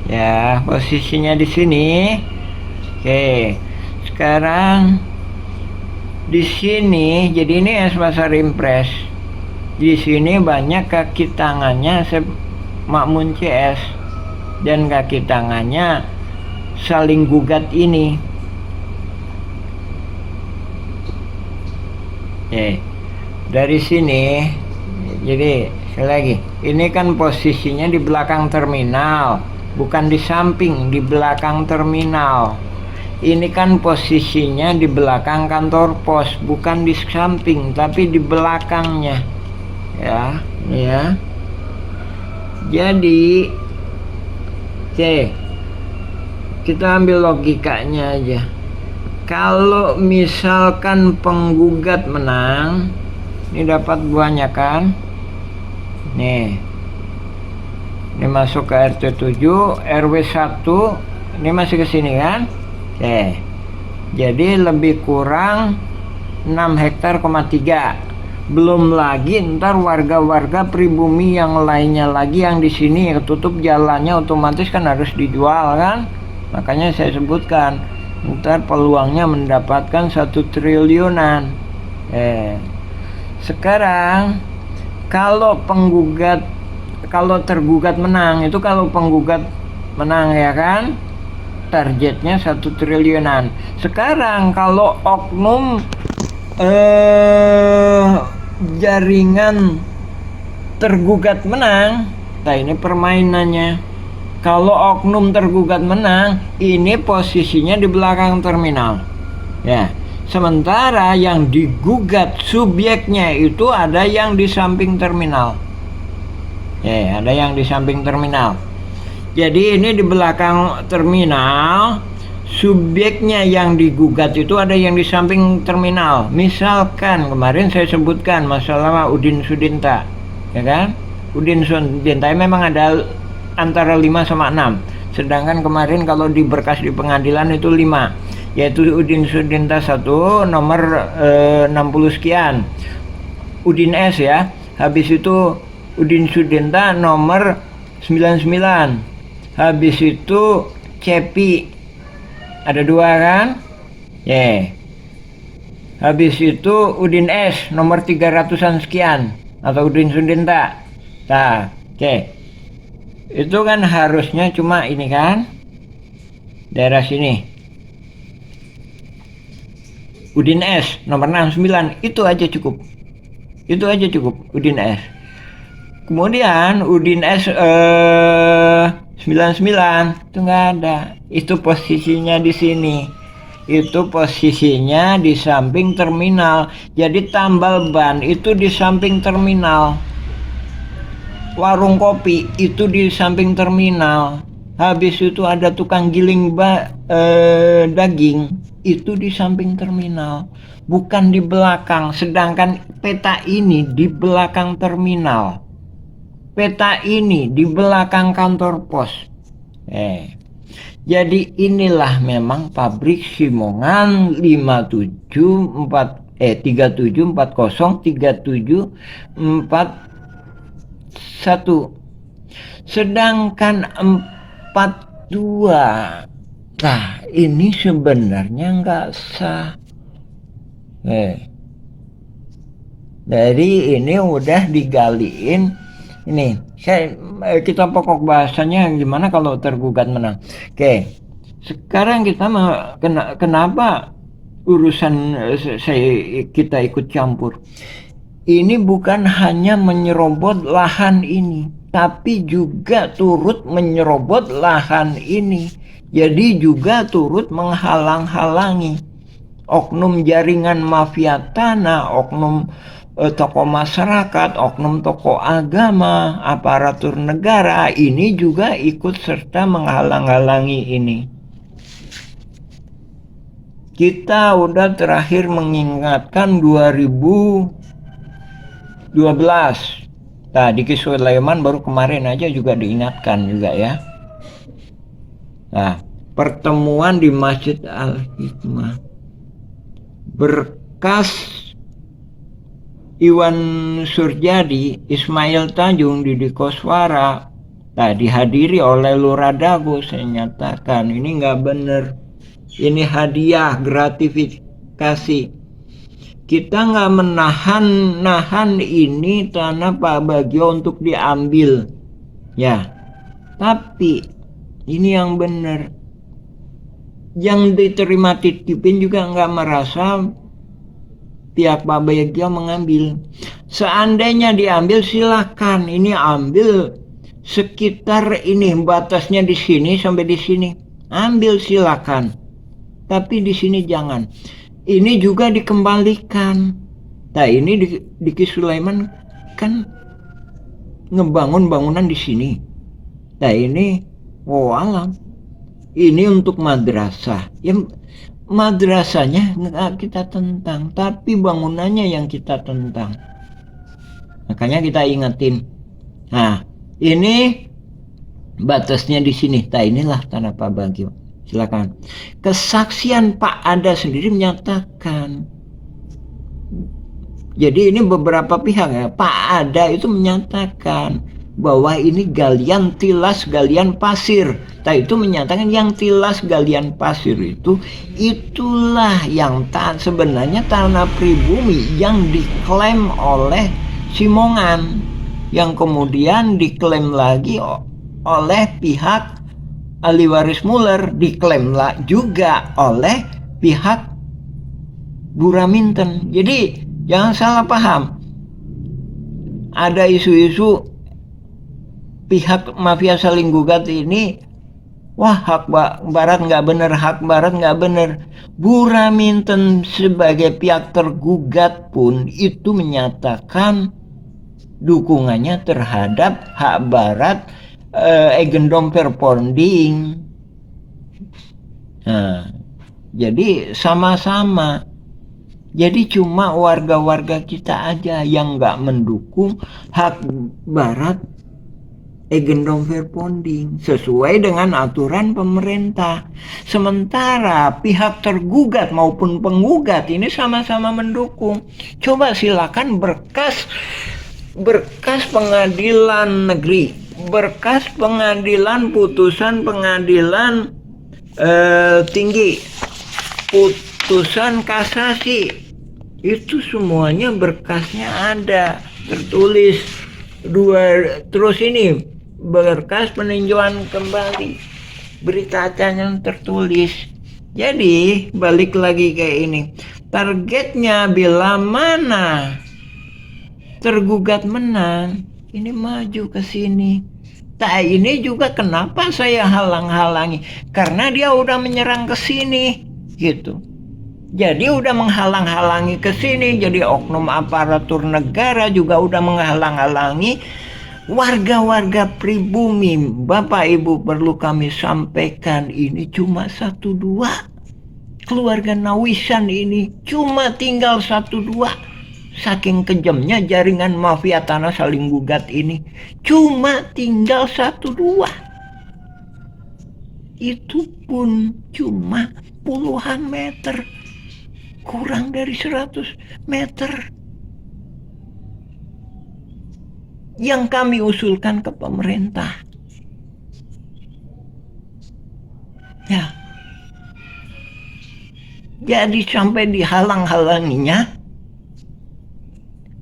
Speaker 7: Ya, posisinya di sini. Oke. Sekarang di sini, jadi ini es pasar impres. Di sini banyak kaki tangannya Makmun CS dan kaki tangannya saling gugat ini. Dari sini, jadi sekali lagi, ini kan posisinya di belakang terminal, bukan di samping, di belakang terminal. Ini kan posisinya di belakang kantor pos, bukan di samping, tapi di belakangnya. Ya. Jadi, oke, kita ambil logikanya aja. Kalau misalkan penggugat menang, ini dapat buahnya kan? Nih, ini masuk ke RT 7, RW 1, ini masih ke sini kan? Oke, jadi lebih kurang 6 hektar, 3. Belum lagi ntar warga-warga pribumi yang lainnya lagi yang di sini ketutup jalannya, otomatis kan harus dijual kan. Makanya saya sebutkan ntar peluangnya mendapatkan 1 triliunan. Sekarang kalau tergugat menang, itu kalau penggugat menang ya kan, targetnya 1 triliunan. Sekarang kalau oknum jaringan tergugat menang, nah ini permainannya. Kalau oknum tergugat menang, ini posisinya di belakang terminal. Ya, sementara yang digugat subjeknya itu ada yang di samping terminal. Ada yang di samping terminal. Jadi ini di belakang terminal. Subjeknya yang digugat itu ada yang di samping terminal. Misalkan kemarin saya sebutkan masalah Udin Sudinta, ya kan? Udin Sudinta memang ada antara 5 sama 6. Sedangkan kemarin kalau di berkas di pengadilan itu 5, yaitu Udin Sudinta 1 nomor 60 sekian. Udin S ya. Habis itu Udin Sudinta nomor 99. Habis itu Cepi ada 2 kan? Habis itu Udin S nomor 300-an sekian atau Udin Sudinta. Nah, itu kan harusnya cuma ini kan, daerah sini. Udin S nomor 69 itu aja cukup. Itu aja cukup Udin S. Kemudian Udin S 99 itu nggak ada. Itu posisinya di sini. Itu posisinya di samping terminal. Jadi tambal ban itu di samping terminal. Warung kopi itu di samping terminal. Habis itu ada tukang giling daging itu di samping terminal, bukan di belakang. Sedangkan peta ini di belakang terminal. Peta ini di belakang kantor pos. Jadi inilah memang pabrik Simongan 37403741. Sedangkan 42, nah ini sebenarnya nggak sah. Dari ini udah digaliin. Ini kita pokok bahasanya gimana kalau tergugat menang. Sekarang kita kenapa urusan kita ikut campur. Ini bukan hanya menyerobot lahan ini, tapi juga turut menyerobot lahan ini. Jadi juga turut menghalang-halangi oknum jaringan mafia tanah, oknum tokoh masyarakat, oknum tokoh agama, aparatur negara ini juga ikut serta menghalang-halangi ini. Kita udah terakhir mengingatkan 2012. Nah, Diki Sulaiman baru kemarin aja juga diingatkan juga ya. Nah, pertemuan di Masjid Al-Hikmah. Berkas Iwan Surjadi, Ismail Tanjung, Didi Koswara, dihadiri oleh Lurah Dago. Saya nyatakan ini nggak bener. Ini hadiah, gratifikasi. Kita nggak menahan ini tanah Pak Bagio untuk diambil, ya. Tapi ini yang bener. Yang diterima titipin juga nggak merasa pihak Pak Bagio mengambil. Seandainya diambil silakan. Ini ambil sekitar ini, batasnya di sini sampai di sini. Ambil silakan. Tapi di sini jangan. Ini juga dikembalikan. Nah, ini Diki Sulaiman kan ngebangun bangunan di sini. Nah, ini alam. Ini untuk madrasah. Ya, madrasahnya nggak kita tentang, tapi bangunannya yang kita tentang. Makanya kita ingetin. Nah, ini batasnya di sini. Nah, inilah tanah Pak Bagio. Silakan. Kesaksian Pak Ada sendiri menyatakan. Jadi ini beberapa pihak ya. Pak Ada itu menyatakan bahwa ini galian tilas, galian pasir. Nah, itu menyatakan yang tilas galian pasir itulah yang sebenarnya tanah pribumi yang diklaim oleh Simongan, yang kemudian diklaim lagi oleh pihak ahli waris Muller, diklaim juga oleh pihak Buraminten. Jadi jangan salah paham. Ada isu-isu pihak mafia saling gugat ini, wah hak barat nggak bener, hak barat nggak bener. Buraminten sebagai pihak tergugat pun itu menyatakan dukungannya terhadap hak barat Eigendom Verponding. Nah, jadi sama-sama. Jadi cuma warga-warga kita aja yang nggak mendukung hak barat Eigendom Verponding sesuai dengan aturan pemerintah. Sementara pihak tergugat maupun penggugat ini sama-sama mendukung. Coba silakan berkas pengadilan negeri, berkas pengadilan, putusan pengadilan tinggi, putusan kasasi, itu semuanya berkasnya ada tertulis. Terus ini berkas peninjauan kembali, berita acara yang tertulis. Jadi balik lagi ke ini, targetnya bila mana tergugat menang, ini maju ke sini. Nah, ini juga kenapa saya halang-halangi, karena dia udah menyerang ke sini gitu. Jadi udah menghalang-halangi ke sini. Jadi oknum aparatur negara juga udah menghalang-halangi warga-warga pribumi. Bapak Ibu, perlu kami sampaikan, ini cuma 1-2. Keluarga Nawisan ini cuma tinggal 1-2. Saking kejamnya jaringan mafia tanah saling gugat ini, cuma tinggal 1-2. Itu pun cuma puluhan meter, kurang dari 100 meter. Yang kami usulkan ke pemerintah, ya, jadi sampai dihalang-halanginya,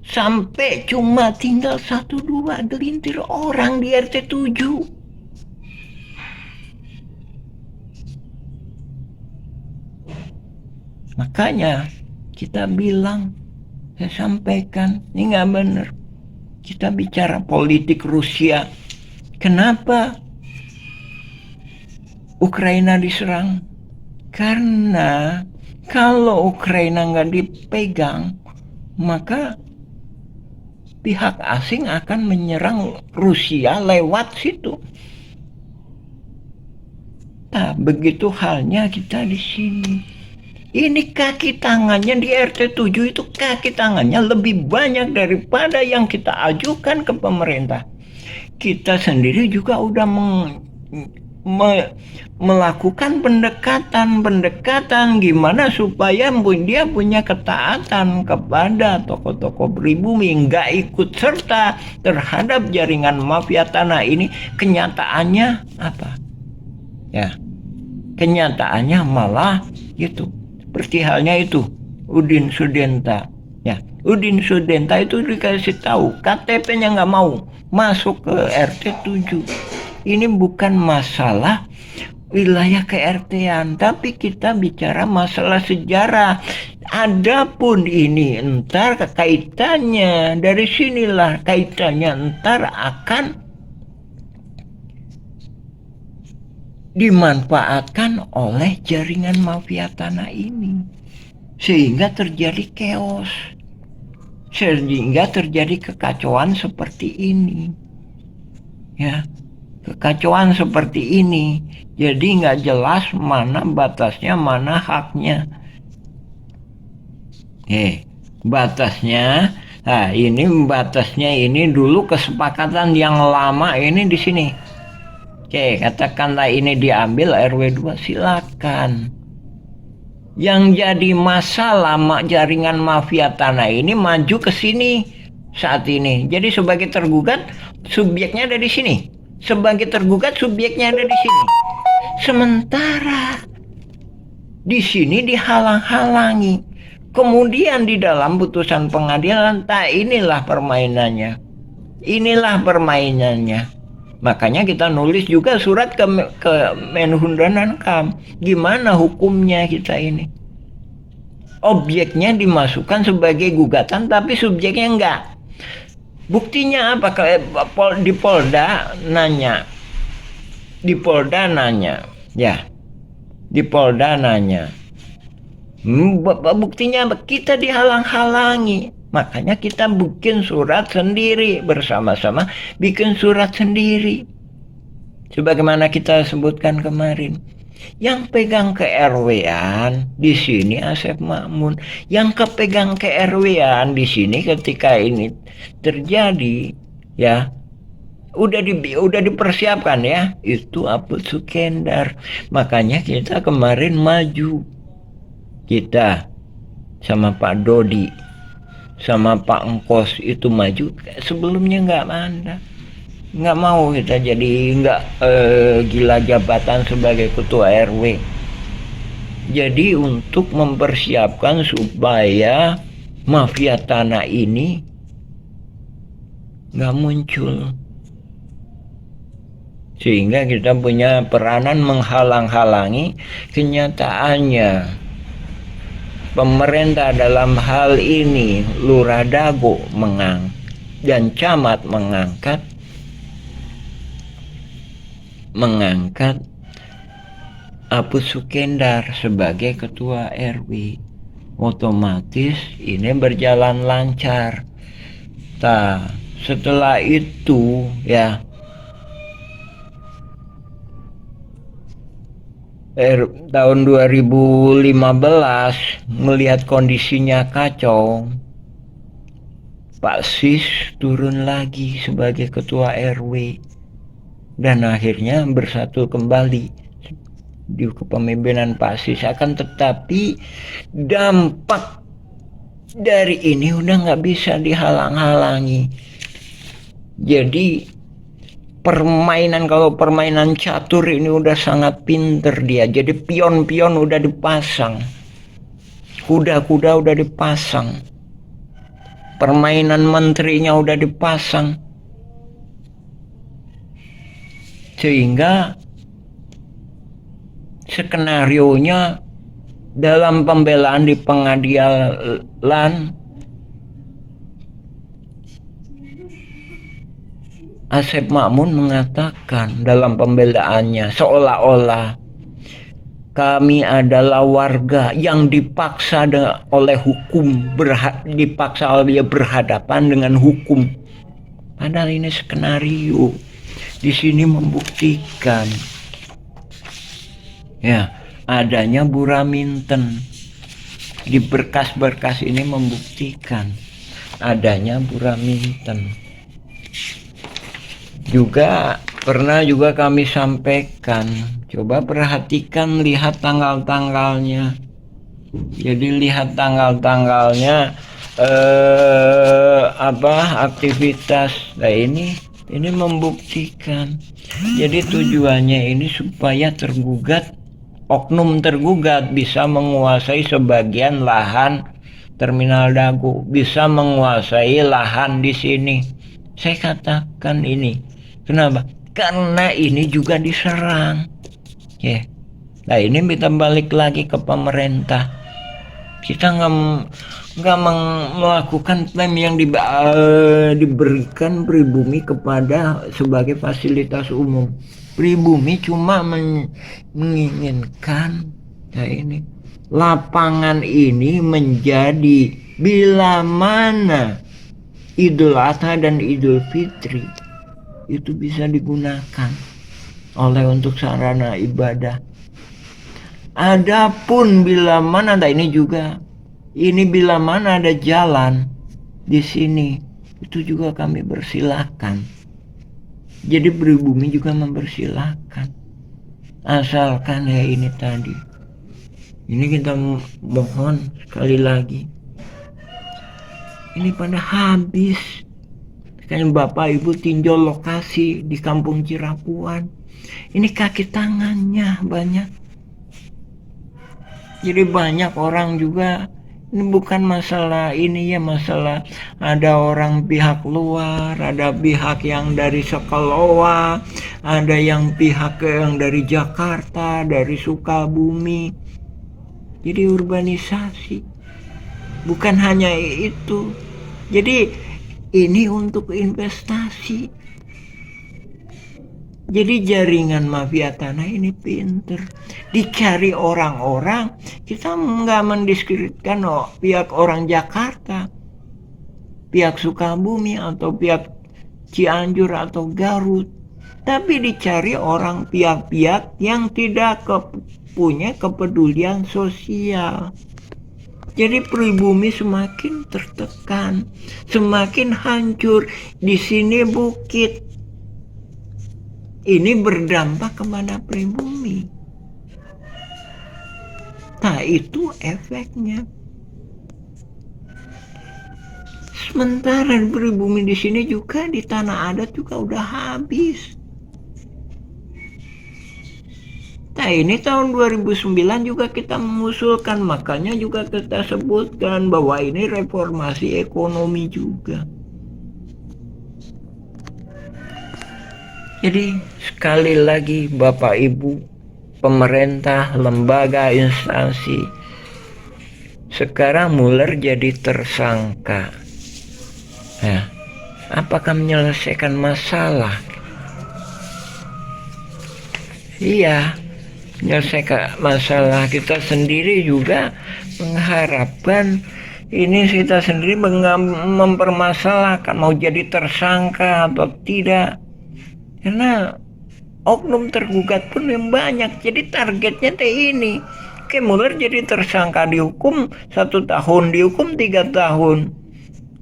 Speaker 7: sampai cuma tinggal 1-2 gelintir orang di RT 7. Makanya kita bilang, saya sampaikan, ini nggak benar. Kita bicara politik Rusia. Kenapa Ukraina diserang? Karena kalau Ukraina nggak dipegang, maka pihak asing akan menyerang Rusia lewat situ. Nah, begitu halnya kita di sini. Ini kaki tangannya di RT 7 itu, kaki tangannya lebih banyak daripada yang kita ajukan ke pemerintah. Kita sendiri juga udah melakukan pendekatan gimana supaya dia punya ketaatan kepada tokoh-tokoh pribumi, nggak ikut serta terhadap jaringan mafia tanah ini. Kenyataannya apa? Ya, kenyataannya malah gitu. Seperti halnya itu Udin Sudenta. Ya, Udin Sudenta itu dikasih tahu KTP-nya nggak mau masuk ke RT 7. Ini bukan masalah wilayah ke-RT-an, tapi kita bicara masalah sejarah. Adapun ini entar kaitannya, dari sinilah kaitannya entar akan dimanfaatkan oleh jaringan mafia tanah ini, sehingga terjadi chaos, sehingga terjadi kekacauan seperti ini. Ya, kekacauan seperti ini. Jadi nggak jelas mana batasnya, mana haknya. Batasnya, nah ini batasnya ini dulu kesepakatan yang lama ini di sini. Oke, katakanlah ini diambil RW 2, silakan. Yang jadi masalah jaringan mafia tanah ini maju ke sini saat ini. Jadi sebagai tergugat, subjeknya ada di sini. Sebagai tergugat, subjeknya ada di sini. Sementara di sini dihalang-halangi. Kemudian di dalam putusan pengadilan, inilah permainannya. Inilah permainannya. Makanya kita nulis juga surat ke Menhun dan Ankam. Gimana hukumnya kita ini? Objeknya dimasukkan sebagai gugatan, tapi subjeknya enggak. Buktinya apa? Di Polda nanya. Ya. Di Polda nanya. Buktinya apa? Kita dihalang-halangi. Makanya kita bikin surat sendiri, bersama-sama bikin surat sendiri. Sebagaimana kita sebutkan kemarin. Yang pegang ke RW-an di sini Asep Makmun. Yang kepegang ke RW-an di sini ketika ini terjadi, ya, udah dipersiapkan ya, itu Aput Sukendar. Makanya kita kemarin maju. Kita sama Pak Dodi, sama Pak Engkos itu maju. Sebelumnya nggak mau kita jadi nggak gila jabatan sebagai ketua RW. Jadi untuk mempersiapkan supaya mafia tanah ini nggak muncul, sehingga kita punya peranan menghalang-halangi. Kenyataannya pemerintah dalam hal ini Lurah Dago dan camat mengangkat Aput Sukendar sebagai ketua RW. Otomatis ini berjalan lancar. Setelah itu ya, tahun 2015 melihat kondisinya kacau, Pak Sis turun lagi sebagai ketua RW dan akhirnya bersatu kembali di kepemimpinan Pak Sis. Akan tetapi dampak dari ini udah nggak bisa dihalang-halangi. Jadi kalau permainan catur ini udah sangat pinter dia. Jadi pion-pion udah dipasang, kuda-kuda udah dipasang, permainan menterinya udah dipasang, sehingga skenarionya dalam pembelaan di pengadilan, Asep Makmun mengatakan dalam pembelaannya seolah-olah Kami adalah warga yang dipaksa oleh hukum, dipaksa oleh berhadapan dengan hukum. Padahal ini skenario. Di sini membuktikan ya adanya Buraminten. Di berkas-berkas ini membuktikan adanya Buraminten. Juga pernah juga kami sampaikan, coba perhatikan, lihat tanggal-tanggalnya. Jadi lihat tanggal-tanggalnya aktivitas. Nah ini membuktikan. Jadi tujuannya ini supaya oknum tergugat bisa menguasai sebagian lahan Terminal Dago, bisa menguasai lahan di sini. Saya katakan ini, kenapa? Karena ini juga diserang. Ya. Nah ini kita balik lagi ke pemerintah. Kita nggak melakukan klaim yang diberikan pribumi kepada sebagai fasilitas umum. Pribumi cuma menginginkan ini lapangan ini menjadi bila mana Idul Adha dan Idul Fitri itu bisa digunakan untuk sarana ibadah. Adapun bila mana bila mana ada jalan di sini, itu juga kami persilahkan. Jadi pribumi juga mempersilahkan, asalkan ya ini tadi. Ini kita mohon sekali lagi, ini pada habis. Kan Bapak Ibu tinjau lokasi di Kampung Cirapuan, ini kaki tangannya banyak. Jadi banyak orang juga, ini bukan masalah ini ya, masalah ada orang pihak luar, ada pihak yang dari Sekeloa, ada yang pihak yang dari Jakarta, dari Sukabumi. Jadi urbanisasi, bukan hanya itu. Jadi ini untuk investasi. Jadi jaringan mafia tanah ini pinter, dicari orang-orang. Kita nggak mendiskreditkan pihak orang Jakarta, pihak Sukabumi atau pihak Cianjur atau Garut, tapi dicari orang pihak-pihak yang tidak punya kepedulian sosial. Jadi pribumi semakin tertekan, semakin hancur. Di sini bukit. Ini berdampak kepada pribumi. Nah, itu efeknya. Sementara pribumi di sini juga di tanah adat juga udah habis. Nah ini tahun 2009 juga kita mengusulkan, makanya juga kita sebutkan bahwa ini reformasi ekonomi juga. Jadi sekali lagi Bapak Ibu, pemerintah, lembaga, instansi, sekarang Mueller jadi tersangka. Nah, apakah menyelesaikan masalah? Iya, menyelesaikan masalah. Kita sendiri juga mengharapkan ini, kita sendiri mempermasalahkan mau jadi tersangka atau tidak, karena oknum tergugat pun yang banyak. Jadi targetnya ini, Mueller jadi tersangka, dihukum 1 tahun, dihukum 3 tahun.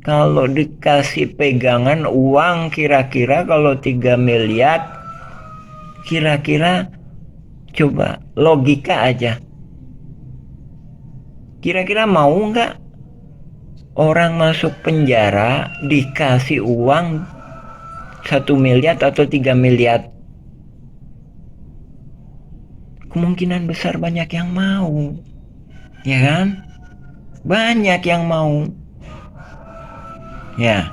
Speaker 7: Kalau dikasih pegangan uang kira-kira kalau 3 miliar, kira-kira coba logika aja, kira-kira mau nggak orang masuk penjara dikasih uang 1 miliar atau 3 miliar? Kemungkinan besar banyak yang mau, ya kan? Banyak yang mau, ya.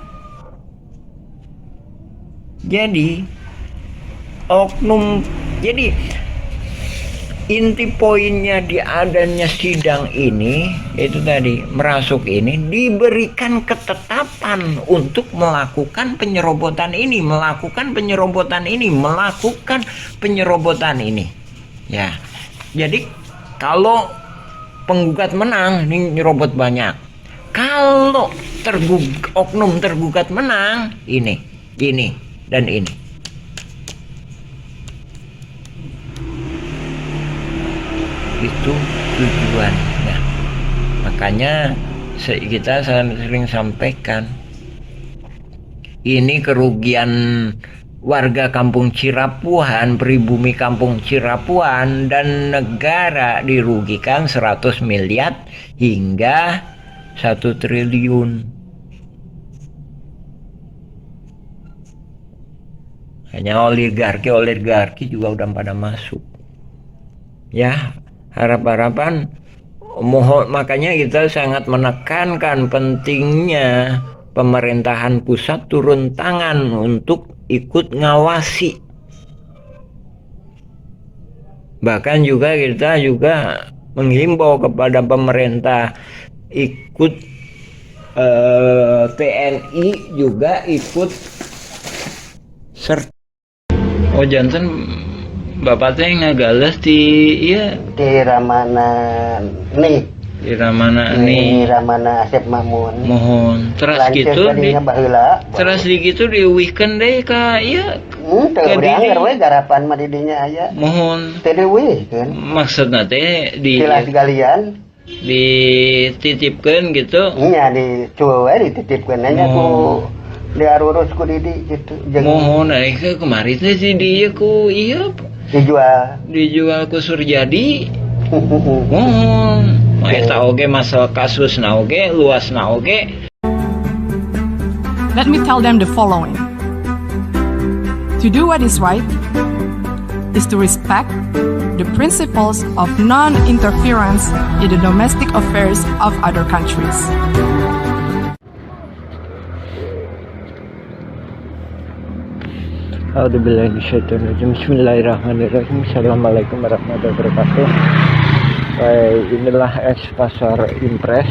Speaker 7: Jadi oknum, jadi inti poinnya di adanya sidang ini itu tadi, merasuk ini diberikan ketetapan untuk melakukan penyerobotan ini, melakukan penyerobotan ini, melakukan penyerobotan ini. Ya, jadi Kalau penggugat menang, ini nyerobot banyak. Kalau oknum tergugat menang, ini, dan ini. Itu tujuannya. Makanya kita sering sampaikan, ini kerugian warga Kampung Cirapuan, pribumi Kampung Cirapuan, dan negara dirugikan 100 miliar hingga 1 triliun. Hanya oligarki juga udah pada masuk. Ya, harapan makanya kita sangat menekankan pentingnya pemerintahan pusat turun tangan untuk ikut ngawasi. Bahkan kita juga menghimbau kepada pemerintah ikut TNI juga ikut serta.
Speaker 3: Oh janten bapak teh ngagales di
Speaker 5: Ramana nih.
Speaker 3: Di Ramana nih.
Speaker 5: Ramana Asep Mamun.
Speaker 3: Mohon terus gitu diuwihkeun deui ka ieu.
Speaker 5: Teu dianggar we garapan mah didinya aya.
Speaker 3: Mohon.
Speaker 5: Teu diuwihkeun.
Speaker 3: Maksudna teh
Speaker 5: Silas galian
Speaker 3: dititipkeun gitu.
Speaker 5: Iya dicuwe we dititipkeun nya ku diarurus ku Didi gitu.
Speaker 3: Mohon kemarin teh si dieu ku ieu dijual ku Surjadi. Mohon eta oge masalah kasusna oge luasna oge.
Speaker 8: Let me tell them the following. To do what is right is to respect the principles of non-interference in the domestic affairs of other countries.
Speaker 7: Bismillahirrahmanirrahim. Assalamualaikum warahmatullahi wabarakatuh. Baik, inilah eks pasar impres.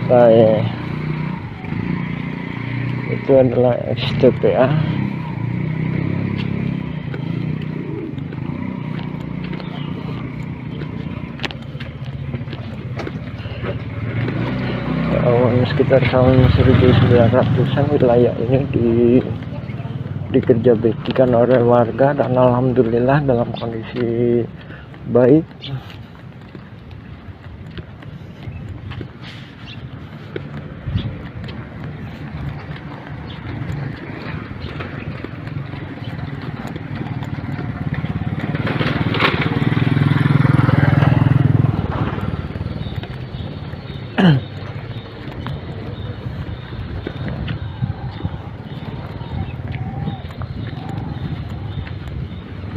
Speaker 7: Baik, itu adalah eks TPA. Sekitar tahun 1900-an wilayah ini dikerja baktikan oleh warga dan alhamdulillah dalam kondisi baik.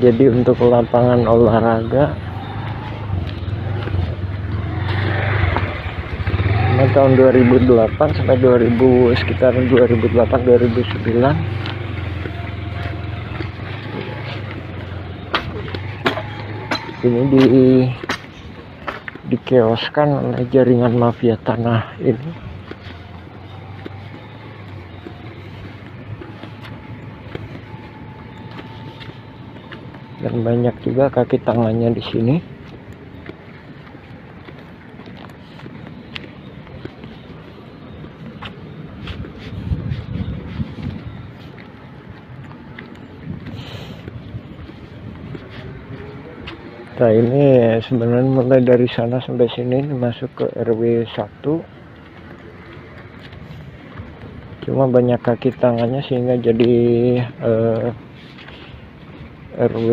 Speaker 7: Jadi untuk lapangan olahraga tahun 2008 sampai sekitar 2008-2009 ini dikeoskan oleh jaringan mafia tanah ini. Dan banyak juga kaki tangannya di sini. Nah ini sebenarnya mulai dari sana sampai sini masuk ke RW 1. Cuma banyak kaki tangannya sehingga jadi RW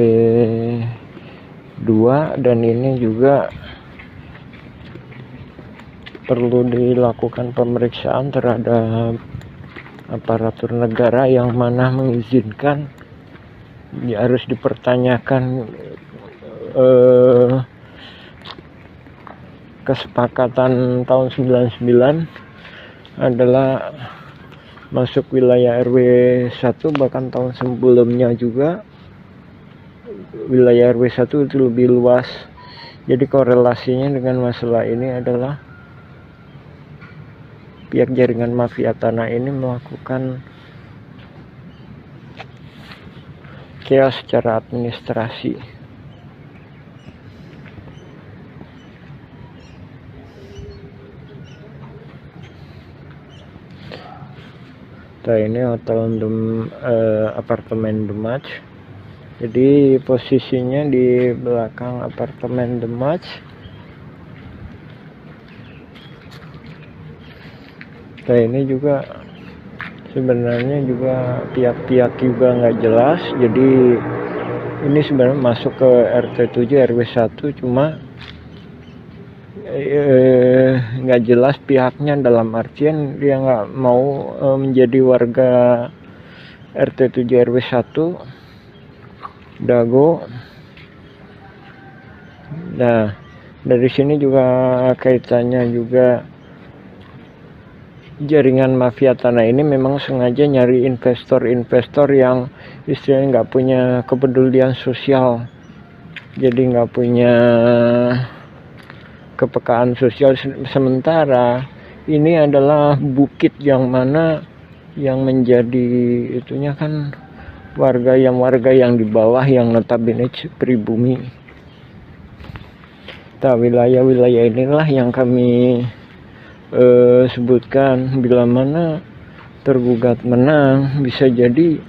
Speaker 7: 2 dan ini juga perlu dilakukan pemeriksaan terhadap aparatur negara yang mana mengizinkan. Ya, harus dipertanyakan kesepakatan tahun 99 adalah masuk wilayah RW 1, bahkan tahun sebelumnya juga wilayah RW 1 itu lebih luas. Jadi korelasinya dengan masalah ini adalah pihak jaringan mafia tanah ini melakukan chaos secara administrasi. Nah, ini apartemen The Match. Jadi posisinya di belakang apartemen The Match. Nah, ini juga sebenarnya juga pihak-pihak juga nggak jelas. Jadi ini sebenarnya masuk ke RT 7 RW 1, cuma nggak jelas pihaknya, dalam artian dia nggak mau menjadi warga RT 7 RW 1 Dago. Nah, dari sini juga kaitannya juga jaringan mafia tanah ini memang sengaja nyari investor-investor yang istilahnya nggak punya kepedulian sosial, jadi nggak punya kepekaan sosial. Sementara ini adalah bukit yang mana yang menjadi itunya kan warga yang di bawah, yang notabene pribumi. Nah, wilayah-wilayah inilah yang kami sebutkan, bila mana tergugat menang bisa jadi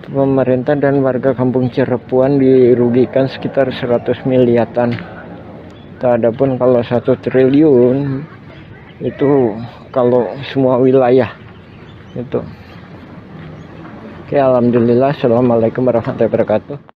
Speaker 7: pemerintah dan warga Kampung Cirepuan dirugikan sekitar 100 miliaran. Adapun kalau 1 triliun itu kalau semua wilayah itu. Oke, alhamdulillah. Assalamualaikum warahmatullahi wabarakatuh.